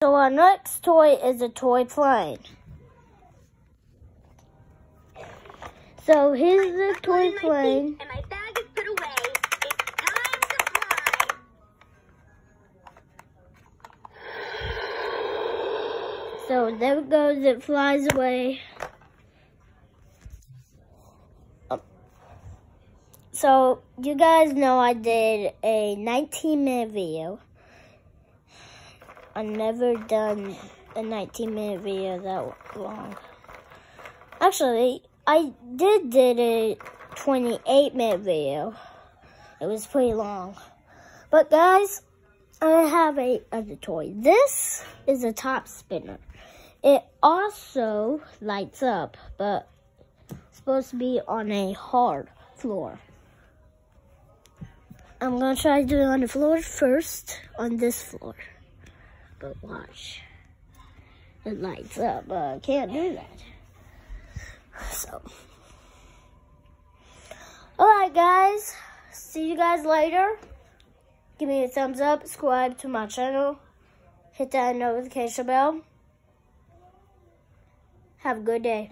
So our next toy is a toy plane. So here's the toy plane. And my bag is put away. It's time to fly. So there it goes, it flies away. So you guys know I did a 19-minute video. I've never done a 19-minute video that long. Actually, I did a 28-minute video. It was pretty long. But guys, I have a other toy. This is a top spinner. It also lights up, but it's supposed to be on a hard floor. I'm gonna try to do it on the floor first, on this floor. But watch, it lights up, but I can't do that. So, alright guys, see you guys later. Give me a thumbs up, subscribe to my channel, hit that notification bell. Have a good day.